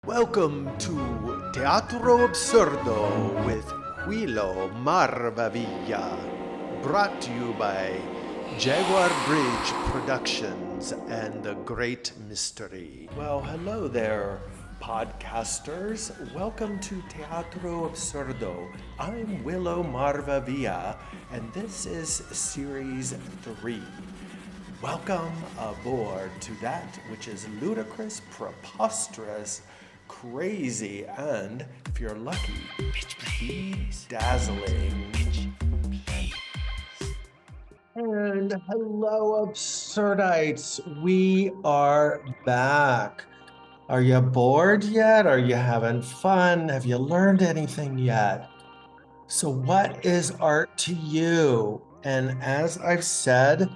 Welcome to Teatro Absurdo with Huilo Marvavilla, brought to you by Jaguar Bridge Productions and The Great Mystery. Well, hello there, podcasters. Welcome to Teatro Absurdo. I'm Willow Marvavilla, and this is Series 3. Welcome aboard to that which is ludicrous, preposterous, crazy, and, if you're lucky, dazzling. And hello, absurdites. We are back. Are you bored yet? Are you having fun? Have you learned anything yet? So what is art to you? And as I've said,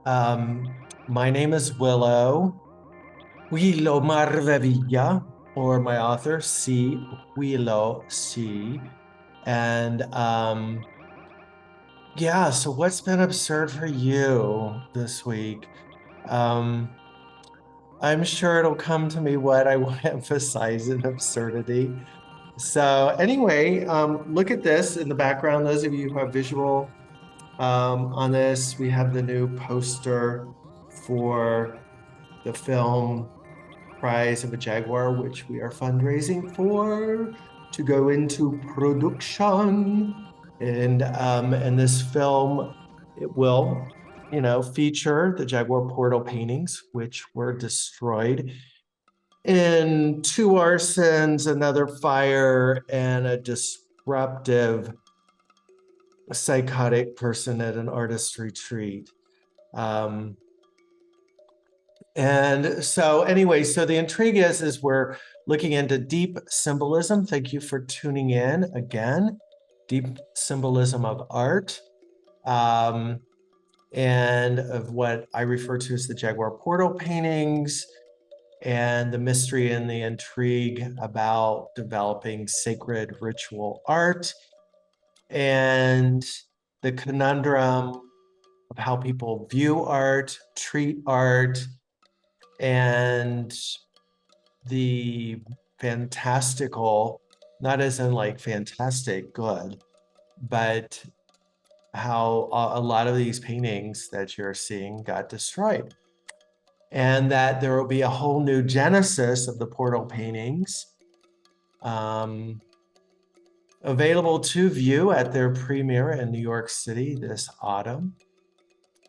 my name is Huilo Marvavilla, or my author, C. Huilo C. And yeah, so what's been absurd for you this week? I'm sure it'll come to me what I want to emphasize in absurdity. So anyway, look at this in the background. Those of you who have visual on this, we have the new poster for the film Prize of a Jaguar, which we are fundraising for to go into production. And this film, it will, feature the Jaguar Portal paintings, which were destroyed in 2 arsons, another fire, and a disruptive psychotic person at an artist retreat. And so anyway, so the intrigue is we're looking into deep symbolism. Thank you for tuning in again. Deep symbolism of art, and of what I refer to as the Jaguar Portal paintings, and the mystery and the intrigue about developing sacred ritual art, and the conundrum of how people view art, treat art, and the fantastical, not as in like fantastic good, but how a lot of these paintings that you're seeing got destroyed. And that there will be a whole new genesis of the portal paintings available to view at their premiere in New York City this autumn.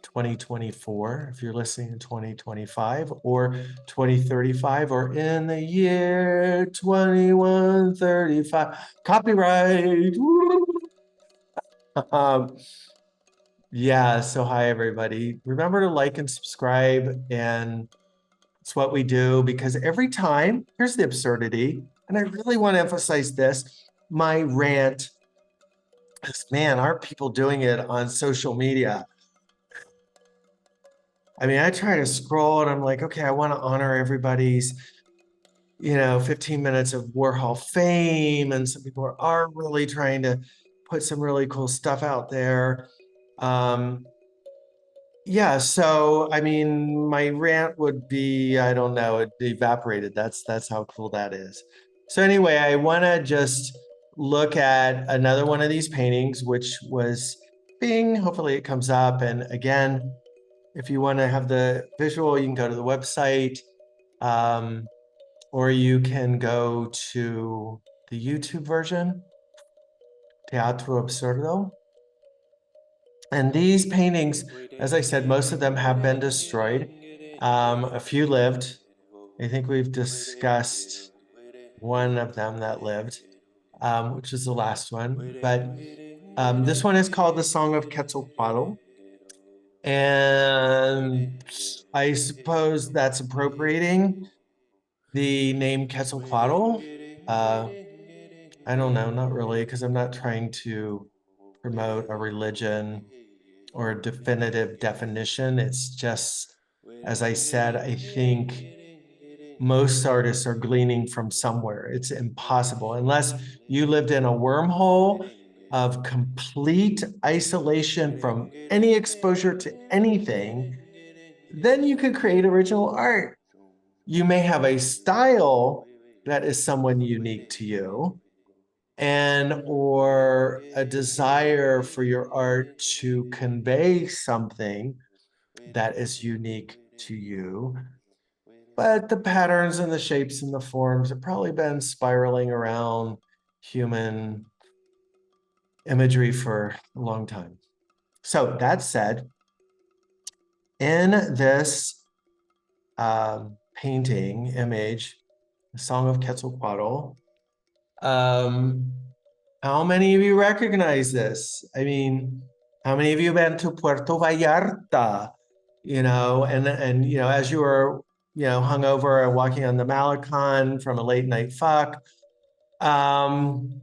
2024, if you're listening in 2025 or 2035 or in the year 2135. Copyright. Yeah, so hi everybody. Remember to like and subscribe, and it's what we do, because every time, here's the absurdity, and I really want to emphasize this, my rant is, man, aren't people doing it on social media? I mean, I try to scroll and I'm like, okay, I want to honor everybody's, 15 minutes of Warhol fame. And some people are really trying to put some really cool stuff out there. Yeah, so I mean, my rant would be, I don't know, it evaporated. That's how cool that is. So anyway, I want to just look at another one of these paintings, which was Bing. Hopefully it comes up. And again, if you want to have the visual, you can go to the website, or you can go to the YouTube version, Teatro Absurdo. And these paintings, as I said, most of them have been destroyed. A few lived. I think we've discussed one of them that lived, which is the last one. But this one is called the Song of Quetzalcoatl. And I suppose that's appropriating the name Quetzalcoatl. I don't know, not really, because I'm not trying to promote a religion or a definitive definition. It's just, as I said, I think most artists are gleaning from somewhere. It's impossible unless you lived in a wormhole of complete isolation from any exposure to anything. Then you could create original art. You may have a style that is someone unique to you, and or a desire for your art to convey something that is unique to you. But the patterns and the shapes and the forms have probably been spiraling around human imagery for a long time. So that said, in this painting image, the Song of Quetzalcoatl, um, how many of you recognize this? I mean, how many of you have been to Puerto Vallarta? And as you were, hungover and walking on the Malecon from a late night fuck, um,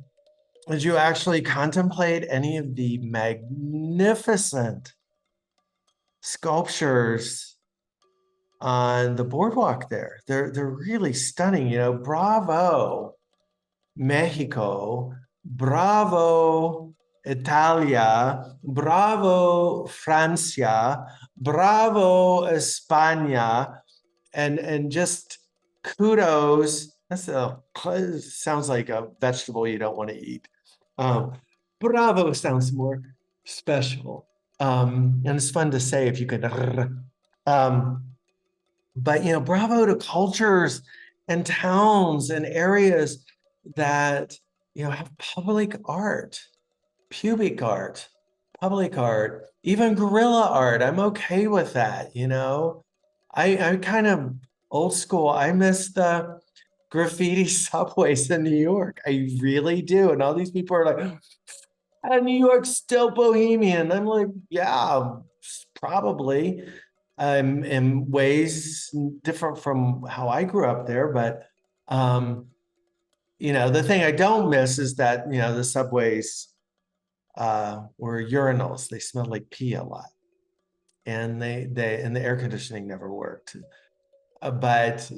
did you actually contemplate any of the magnificent sculptures on the boardwalk there? They're really stunning. Bravo, Mexico, bravo, Italia, bravo, Francia, bravo, España, and just kudos. Sounds like a vegetable you don't want to eat. Um, Bravo sounds more special. And it's fun to say if you could. Um, but bravo to cultures and towns and areas that have public art, pubic art, public art, even guerrilla art. I'm okay with that. I kind of old school. I miss the graffiti subways in New York. I really do. And all these people are like, New York's still bohemian. I'm like, yeah, probably. In ways different from how I grew up there, but the thing I don't miss is that the subways were urinals. They smelled like pee a lot, and and the air conditioning never worked. But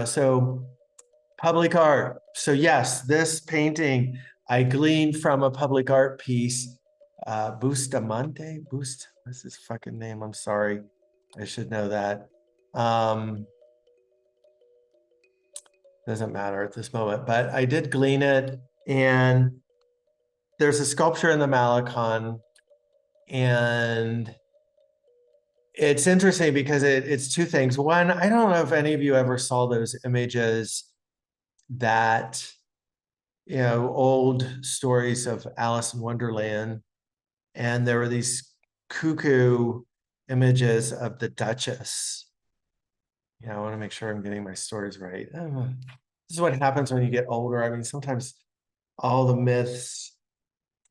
so public art. So yes, this painting I gleaned from a public art piece. Bustamante, what's his fucking name? I'm sorry, I should know that. Um, doesn't matter at this moment, but I did glean it. And there's a sculpture in the Malecon, and it's interesting because it's two things. One, I don't know if any of you ever saw those images that, old stories of Alice in Wonderland, and there were these cuckoo images of the Duchess. I want to make sure I'm getting my stories right. This is what happens when you get older. I mean, sometimes all the myths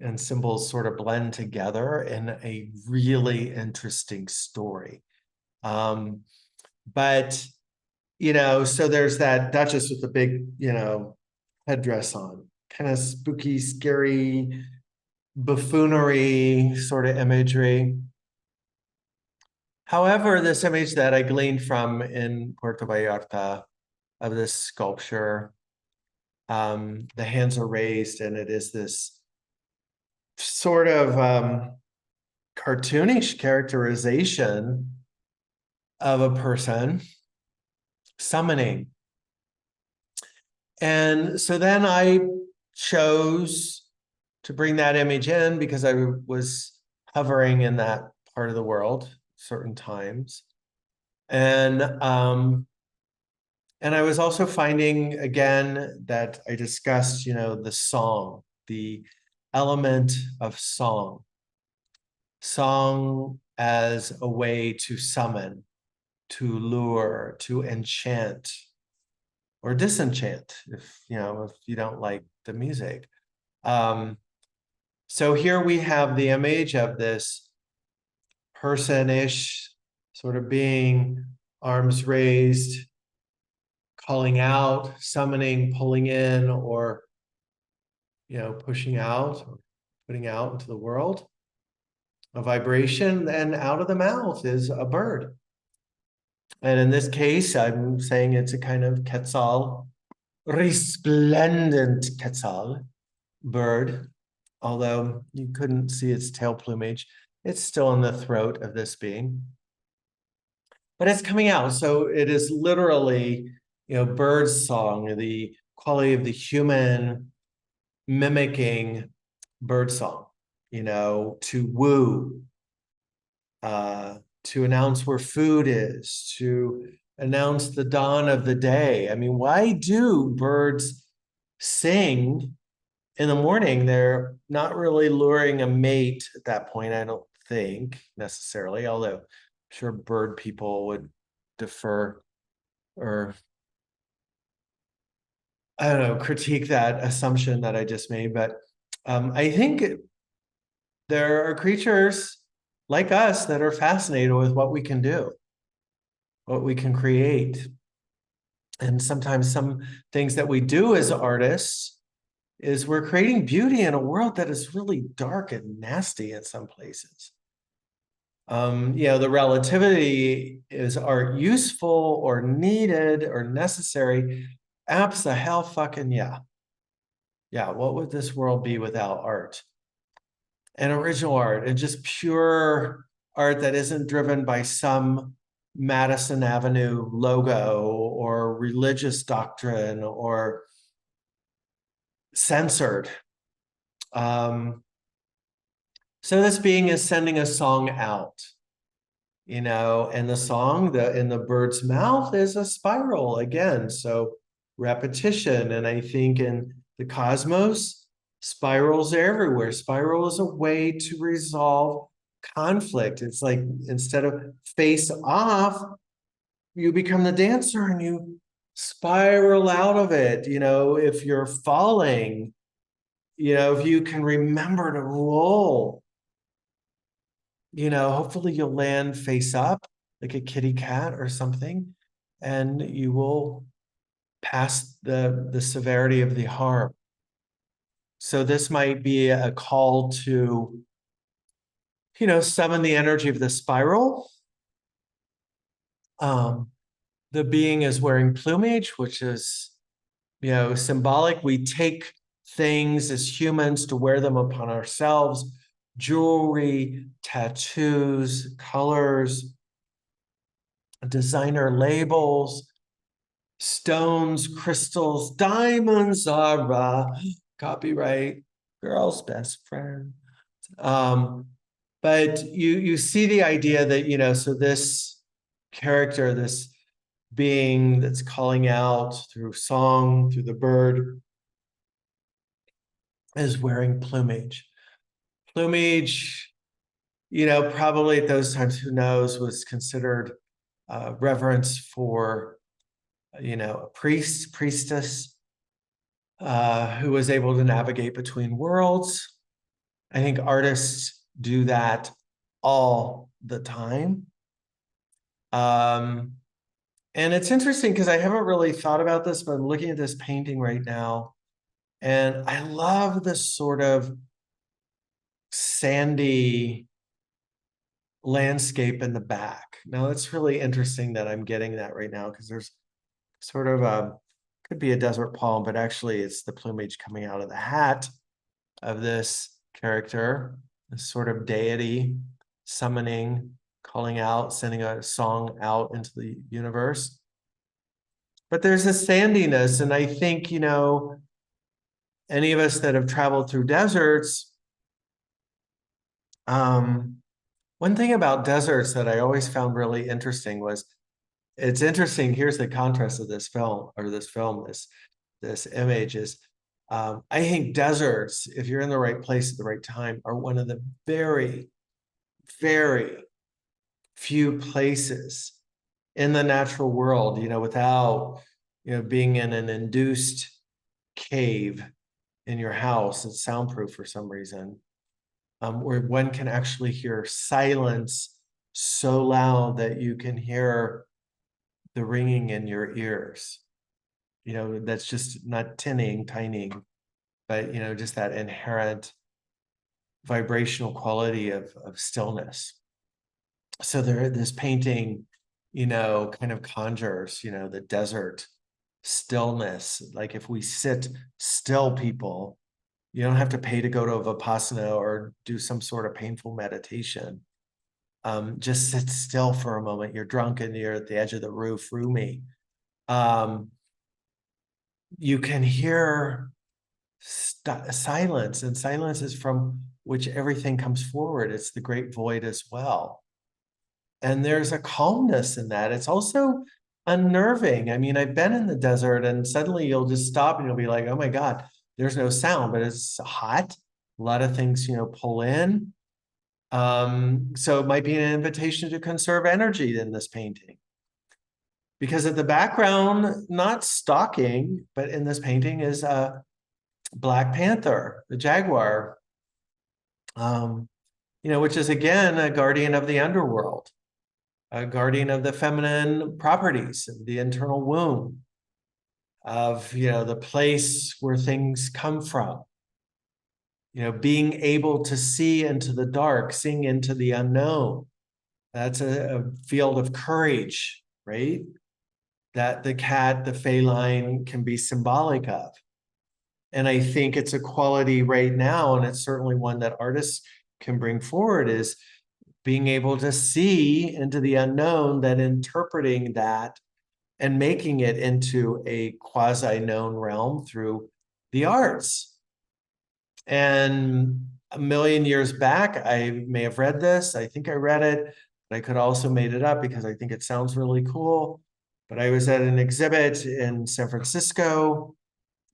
and symbols sort of blend together in a really interesting story. But so there's that Duchess with the big, headdress on, kind of spooky, scary, buffoonery sort of imagery. However, this image that I gleaned from in Puerto Vallarta of this sculpture, the hands are raised, and it is this sort of cartoonish characterization of a person summoning. And so then I chose to bring that image in because I was hovering in that part of the world certain times. And I was also finding, again, that I discussed, the song, the element of song. Song as a way to summon, to lure, to enchant, or disenchant if you don't like the music. So here we have the image of this person-ish sort of being, arms raised, calling out, summoning, pulling in, or pushing out, or putting out into the world a vibration. And out of the mouth is a bird. And in this case, I'm saying it's a kind of quetzal, resplendent quetzal bird, although you couldn't see its tail plumage. It's still in the throat of this being. But it's coming out. So it is literally, bird's song, the quality of the human mimicking birdsong, to woo, to announce where food is, to announce the dawn of the day. I mean, why do birds sing in the morning? They're not really luring a mate at that point, I don't think necessarily, although I'm sure bird people would defer or I don't know, critique that assumption that I just made. But I think there are creatures like us that are fascinated with what we can do, what we can create. And sometimes some things that we do as artists is we're creating beauty in a world that is really dark and nasty in some places. The relativity, is art useful or needed or necessary? Abso-hell-fucking yeah. Yeah, what would this world be without art? And original art and just pure art that isn't driven by some Madison Avenue logo or religious doctrine or censored. So this being is sending a song out, and the song in the bird's mouth is a spiral again. So repetition. And I think in the cosmos, spirals are everywhere. Spiral is a way to resolve conflict. It's like instead of face off, you become the dancer and you spiral out of it. If you're falling, if you can remember to roll, hopefully you'll land face up like a kitty cat or something, and you will pass the severity of the harm. So this might be a call to, summon the energy of the spiral. The being is wearing plumage, which is, symbolic. We take things as humans to wear them upon ourselves. Jewelry, tattoos, colors, designer labels, stones, crystals, diamonds are copyright girl's best friend. But you see the idea that, so this character, this being that's calling out through song, through the bird, is wearing plumage. Plumage, probably at those times, who knows, was considered reverence for, a priest, priestess, who was able to navigate between worlds. I think artists do that all the time. And it's interesting because I haven't really thought about this, but I'm looking at this painting right now, and I love this sort of sandy landscape in the back. Now, it's really interesting that I'm getting that right now because there's sort of could be a desert palm, but actually it's the plumage coming out of the hat of this character, this sort of deity summoning, calling out, sending a song out into the universe. But there's a sandiness, and I think, any of us that have traveled through deserts, one thing about deserts that I always found really interesting was, it's interesting, here's the contrast of this film, this image is, I think deserts, if you're in the right place at the right time, are one of the very, very few places in the natural world, without, being in an induced cave in your house, it's soundproof for some reason, where one can actually hear silence so loud that you can hear the ringing in your ears. That's just not tining, but, just that inherent vibrational quality of stillness. So this painting, kind of conjures, the desert stillness. Like if we sit still, people, you don't have to pay to go to a Vipassana or do some sort of painful meditation. Just sit still for a moment. You're drunk and you're at the edge of the roof, roomy. you can hear silence, and silence is from which everything comes forward. It's the great void as well. And there's a calmness in that. It's also unnerving. I mean, I've been in the desert and suddenly you'll just stop and you'll be like, oh my God, there's no sound, but it's hot. A lot of things, pull in. So it might be an invitation to conserve energy in this painting. Because at the background, not stalking, but in this painting is a Black Panther, the Jaguar, which is again a guardian of the underworld, a guardian of the feminine properties, of the internal womb, of the place where things come from. Being able to see into the dark, seeing into the unknown. That's a field of courage, right? That the cat, the feline can be symbolic of. And I think it's a quality right now, and it's certainly one that artists can bring forward, is being able to see into the unknown, that interpreting that and making it into a quasi-known realm through the arts. And a million years back, I may have read this. I think I read it, but I could also made it up because I think it sounds really cool. But I was at an exhibit in San Francisco.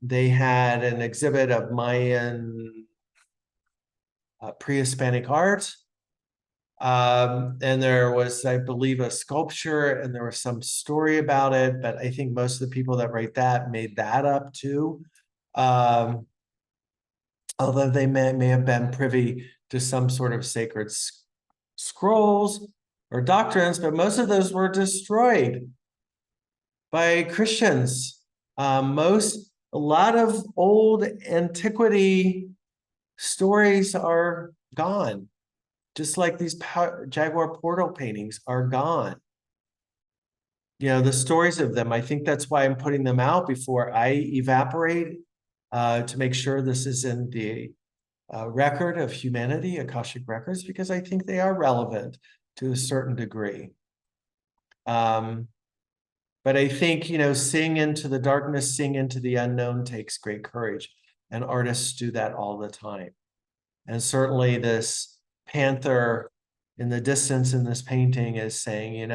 They had an exhibit of Mayan pre-Hispanic art. And there was, I believe, a sculpture, and there was some story about it, but I think most of the people that write that made that up too. Although they may have been privy to some sort of sacred scrolls or doctrines, but most of those were destroyed by Christians. A lot of old antiquity stories are gone, just like these Jaguar Portal paintings are gone. The stories of them, I think that's why I'm putting them out before I evaporate, to make sure this is in the record of humanity, Akashic records, because I think they are relevant to a certain degree. But I think, seeing into the darkness, seeing into the unknown takes great courage. And artists do that all the time. And certainly this panther in the distance in this painting is saying,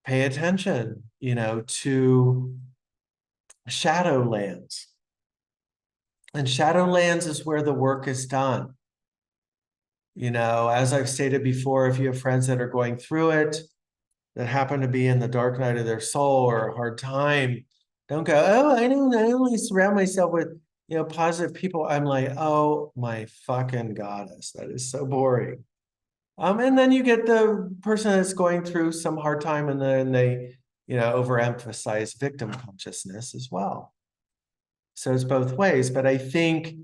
pay attention, to shadowlands. And shadowlands is where the work is done. As I've stated before, if you have friends that are going through it, that happen to be in the dark night of their soul or a hard time, don't go, oh, I only surround myself with, positive people. I'm like, oh my fucking goddess, that is so boring. And then you get the person that's going through some hard time, and then they, overemphasize victim consciousness as well. So it's both ways. But I think,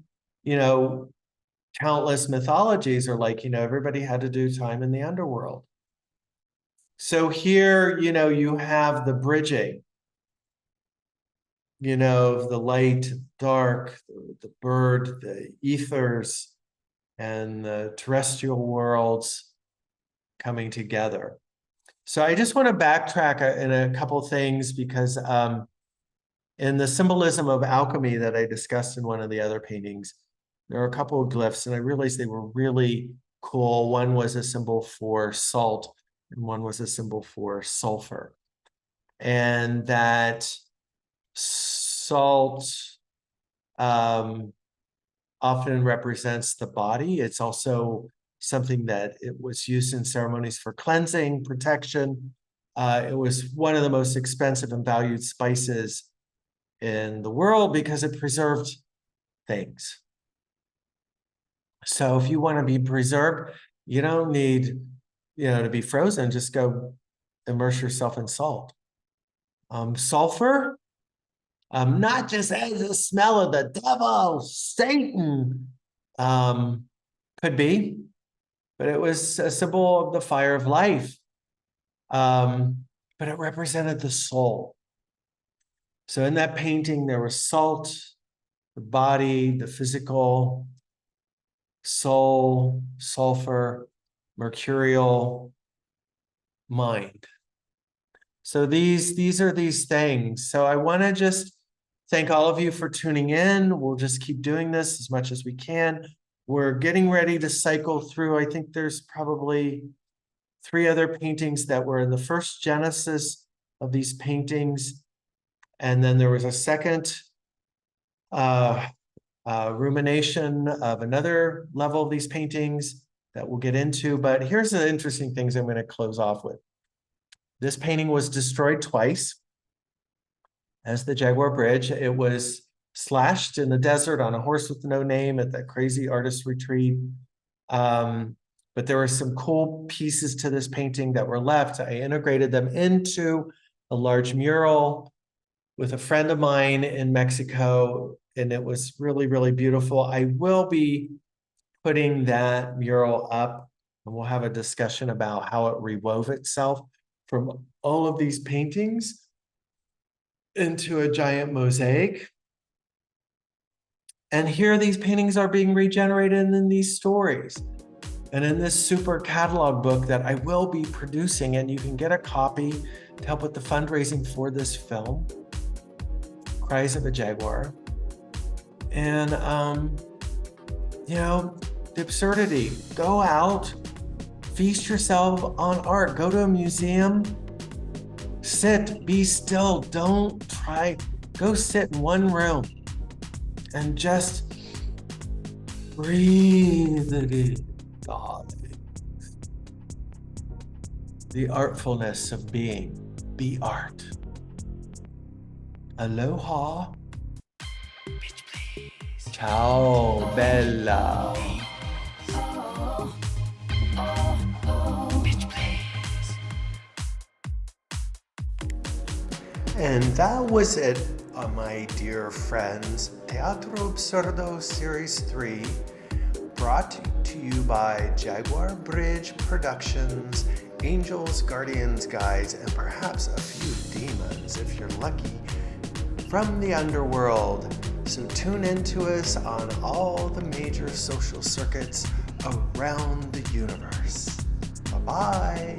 countless mythologies are like, everybody had to do time in the underworld. So here, you have the bridging, the light, dark, the bird, the ethers, and the terrestrial worlds coming together. So I just want to backtrack in a couple things, because in the symbolism of alchemy that I discussed in one of the other paintings, there are a couple of glyphs, and I realized they were really cool. One was a symbol for salt, and one was a symbol for sulfur. And that salt often represents the body. It's also something that it was used in ceremonies for cleansing, protection. It was one of the most expensive and valued spices in the world because it preserved things. So if you want to be preserved, you don't need, to be frozen. Just go immerse yourself in salt. Sulfur, not just as a smell of the devil, Satan, could be, but it was a symbol of the fire of life. But it represented the soul. So in that painting, there was salt, the body, the physical, soul, sulfur, mercurial, mind. So these are these things. So I want to just thank all of you for tuning in. We'll just keep doing this as much as we can. We're getting ready to cycle through. I think there's probably 3 other paintings that were in the first genesis of these paintings. And then there was a second rumination of another level of these paintings that we'll get into. But here's the interesting things I'm going to close off with. This painting was destroyed twice as the Jaguar Bridge. It was slashed in the desert on a horse with no name at that crazy artist retreat. But there were some cool pieces to this painting that were left. I integrated them into a large mural with a friend of mine in Mexico, and it was really, really beautiful. I will be putting that mural up, and we'll have a discussion about how it rewove itself from all of these paintings into a giant mosaic. And here these paintings are being regenerated in these stories. And in this super catalog book that I will be producing, and you can get a copy to help with the fundraising for this film, Cries of a Jaguar. And, you know, the absurdity, go out, feast yourself on art, go to a museum, sit, be still, don't try, go sit in one room and just breathe the the artfulness of being, be art. Aloha. Bitch, please. Ciao, Bella. Bitch, please. And that was it, my dear friends. Teatro Absurdo Series 3, brought to you by Jaguar Bridge Productions, angels, guardians, guides, and perhaps a few demons, if you're lucky, from the underworld. So tune in to us on all the major social circuits around the universe. Bye-bye.